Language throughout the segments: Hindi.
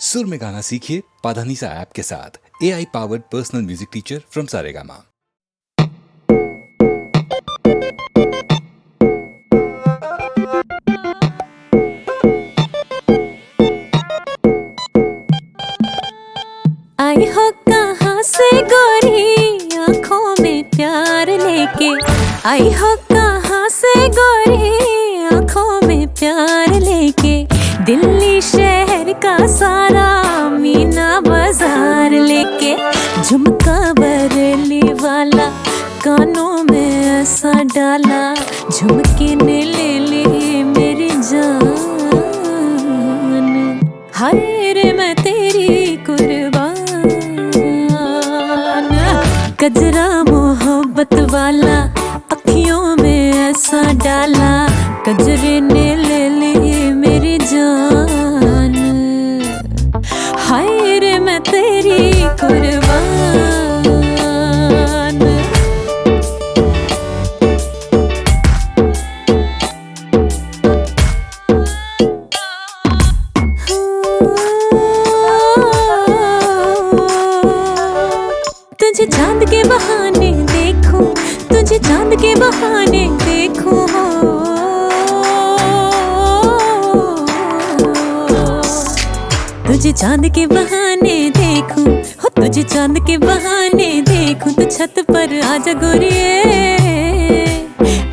सुर में गाना सीखिए पाधानीसा ऐप के साथ। AI powered personal music teacher from Saregama. आई हो कहाँ से गोरी आँखों में प्यार लेके, आई हो कहाँ से गोरी आँखों में प्यार लेके, दिल्ली शहर का सारा मीना बाजार लेके, झुमका बरेली वाला कानों में ऐसा डाला, झुमके ने ले ली मेरी जान, हाय रे मैं तेरी कुर्बान, गजरा मोहब्बत वाला अखियों में ऐसा डाला, गजरे ने ले ली मेरी जान, हाय रे मैं तेरी कुर्बान। तुझे चांद के बहाने देखूं, तुझे चांद के बहाने देखूं, तुझे चांद के बहाने देखूं, हो तुझे चांद के बहाने देखूं, तो छत पर आजा गोरिये,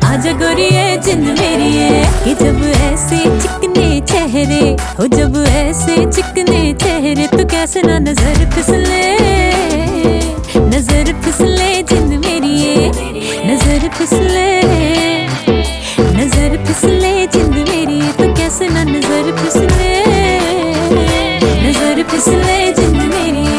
आजा गोरिये जिंद मेरी है, कि जब ऐसे चिकने चेहरे हो, जब ऐसे चिकने चेहरे, तो कैसे ना नजर फिसले, नजर फिसले जिंद मेरी है, नजर फिसले, नजर फिसले जिंद मेरी है, तो कैसे ना नजर फिसले, नजर फिसले जिंद मेरी है।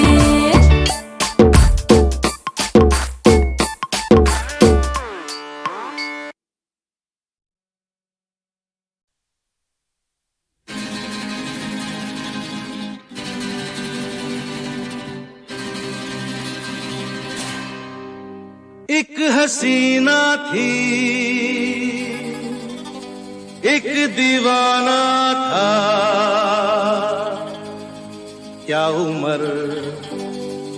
एक हसीना थी, एक दीवाना था, क्या उम्र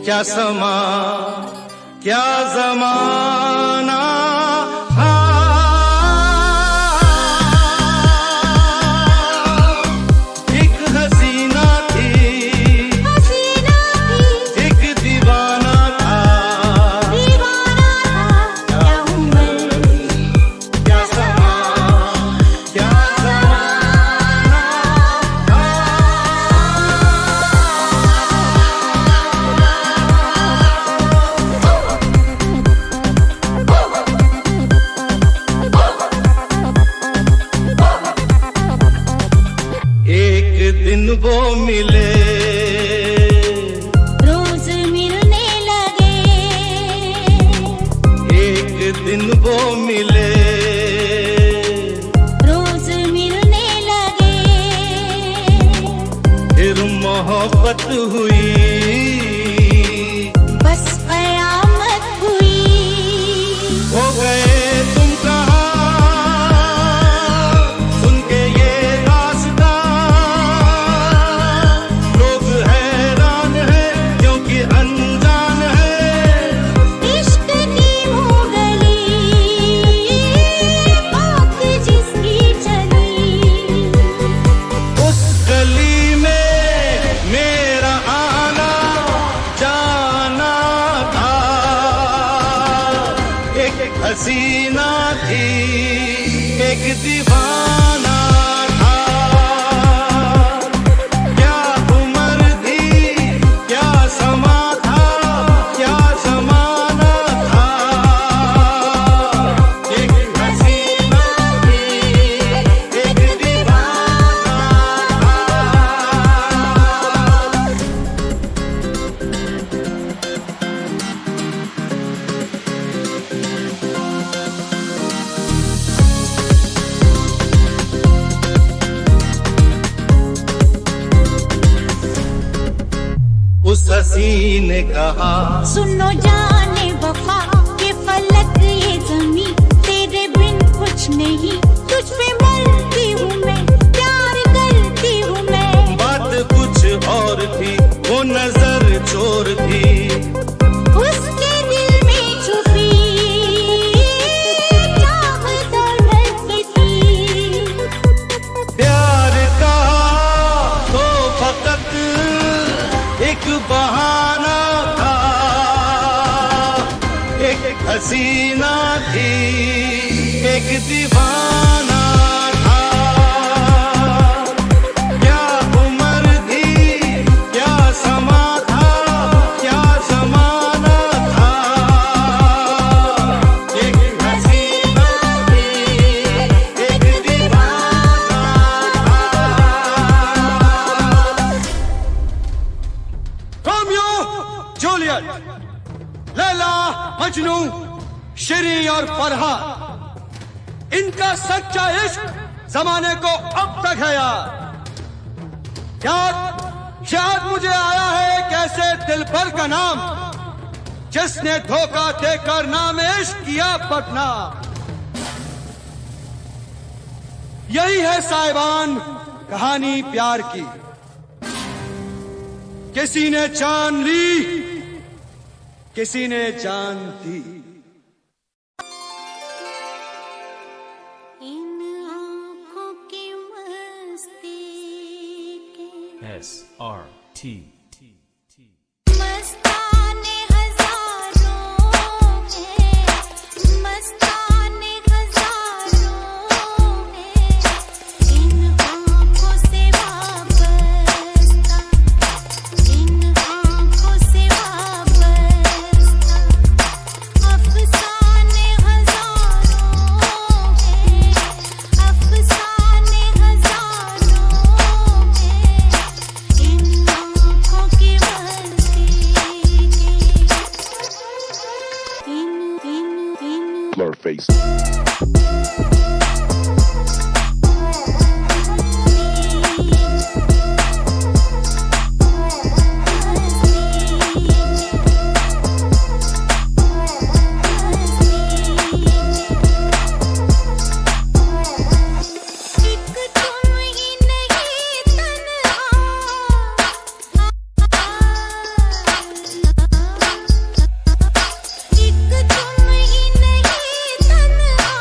क्या समा क्या जमाना, एक हसीना थी, एक दीवाना था, क्या उम्र क्या समा क्या दिन वो मिले, रोज मिलने लगे, एक दिन वो मिले, रोज मिलने लगे, फिर मोहब्बत हुई, बस कयामत हुई, हो गए तुम कहाँ, सुन के ये दास्तां, लोग हैरान हैं क्योंकि अनजान है, इश्क की वो गली, बात जिसकी चली, उस गली में मेरा आना जाना था, एक हसीना थी, एक दीवाना था, क्या उम्र थी क्या समा था, क्या जमाना था, एक हसीना थी, एक दीवाना उस हसी ने कहा, सुनो जाने वफा, ये फलक ये जमी, तेरे बिन कुछ नहीं, तुझ पे मरती हूँ मैं, प्यार करती हूँ मैं, बात कुछ और और थी, वो नजर चोर थी। उसके दिल में छुपी चाहत धड़कती। प्यार का तो फकत एक बहाना था, एक हसीना थी, एक दीवाना था। क्या उम्र थी, क्या समा था, क्या जमाना था। एक हसीना थी, एक दीवाना था। रोमियो जूलियट, लैला मजनू, शेरी और फरहाद, इनका सच्चा इश्क जमाने को अब तक है यार। याद मुझे आया है कैसे दिलबर का नाम, जिसने धोखा देकर नाम इश्क किया बदनाम। यही है साहिबान कहानी प्यार की। किसी ने जान ली, किसी ने जान दी। इन आँखों की मस्ती के SRT मस्ताने हजारों हैं, मस्ताने हजारों हैं। इन आँखों से वाबस्ता, इन आँखों से वाबस्ता। अफसाने हजारों हैं, अफसाने हजारों हैं। इन आँखों की मस्ती के इन Blurface. एक तुम ही नहीं तन्हा, एक तुम ही नहीं तन्हा,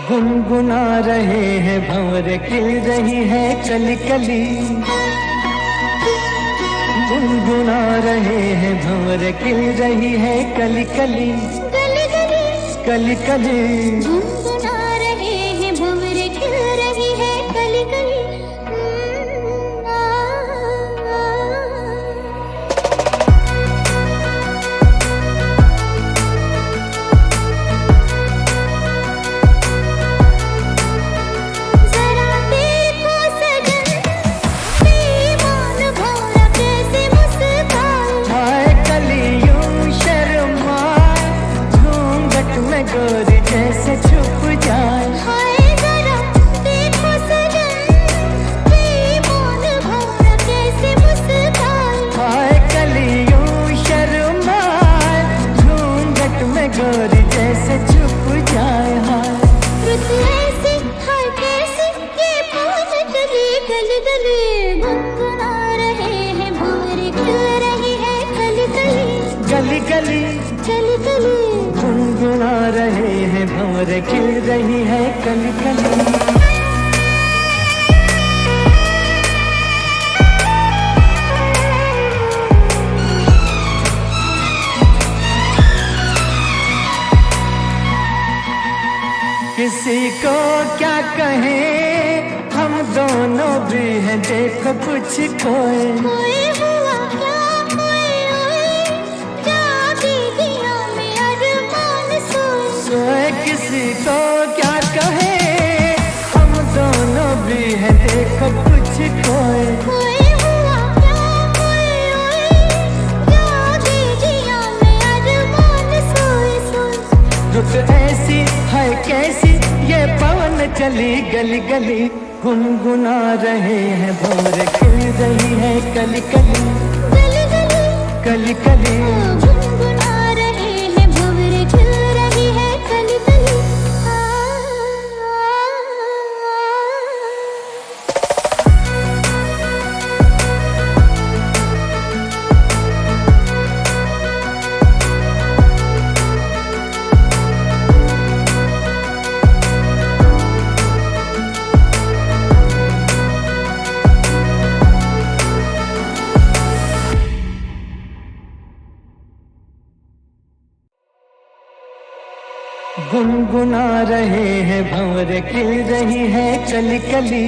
गुनगुना रहे हैं भंवर खिल रही है कली कली, गुनगुना रहे हैं भंवर खिल रही है कली कली, कली कली गुनगुना रहे हैं भंवर खिल रही है कली कली। गोरी जैसे छुप जाए, हाय जरा देखो सजन, बेईमान भंवरा कैसे मुस्काए। हाय कलियों शर्माए, घूंघट में गोरी जैसे छुप जाए। हाय रुत ऐसी हाय कैसी ये पहुंच गली गली गली, गुनगुना रहे हैं भंवरे खिल रही है कली कली, गली गली कली कली गुनगुना रहे हैं भंवर खिल रही है कली कली। किसी को क्या कहें, हम दोनों भी हैं देखो कुछ खोए। कोई हुआ क्या सोए किसी को क्या कहे, हम दोनों भी हैं देखो कुछ खोए। कोई हुआ क्या जिया में अरमान सोए सोए। रुत ऐसी है कैसी ये पवन चली गली गली, गुनगुना रहे हैं भंवर खिल रही है कली कली, गली गली कली कली गुनगुना रहे हैं भंवरे खिल रही है कली कली। गुनगुना रहे हैं भंवर खिल रही है कली कली,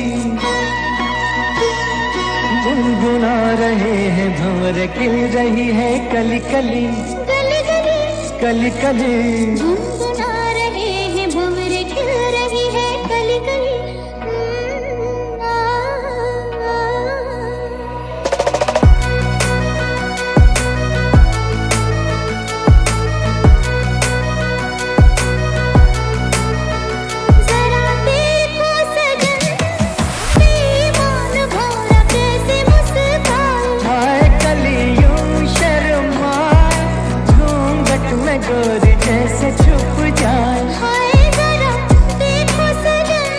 गुनगुना रहे हैं भंवर खिल रही है कली कली, गली गली कली कली गुनगुना रहे हैं भंवरे खिल रही है कली कली। जरा देखो सजन, बेईमान भंवरा कैसे मुस्काए। हाय कलियों शर्माए, घूंघट में गोरी जैसे छुप जाए। हाय जरा देखो सजन,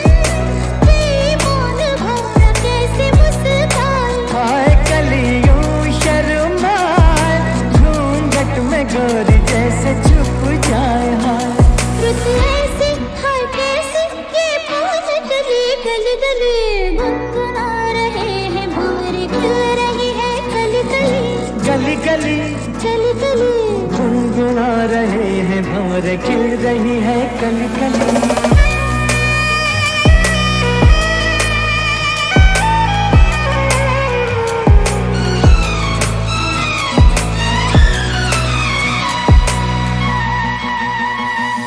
बेईमान भंवरा कैसे मुस्काए। हाय कलियों शर्माए, घूंघट में गोरी जैसे छुप जाए। हाय रुत ऐसी हाय कैसी ये पहुंच गली गली गली, गुनगुना रहे हैं भंवरे खिल रही है कली कली, गली गली कली कली गुनगुना रहे हैं भंवर खिल रही है कली कली।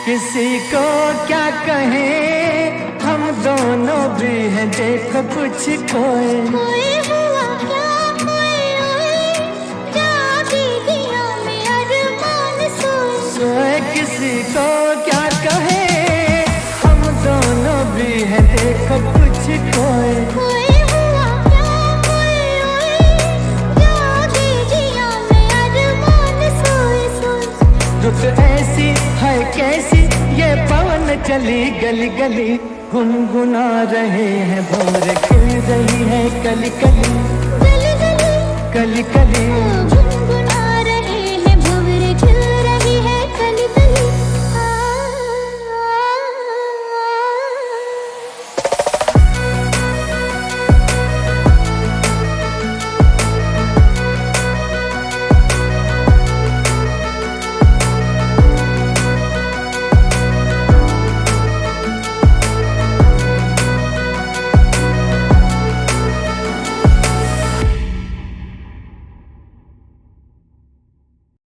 किसी को क्या कहें, हम दोनों भी हैं देखो कुछ खोए। कोई हुआ क्या जिया में अरमान सोए। सोए किसी को क्या कहे, हम दोनों भी हैं देखो कुछ खोए। कोई हुआ क्या जिया में अरमान सोए सोए। रुत ऐसी है कैसी ये पवन चली गली गली, गुनगुना रहे हैं भंवर खिल रही है कली कली, गली गली कली कली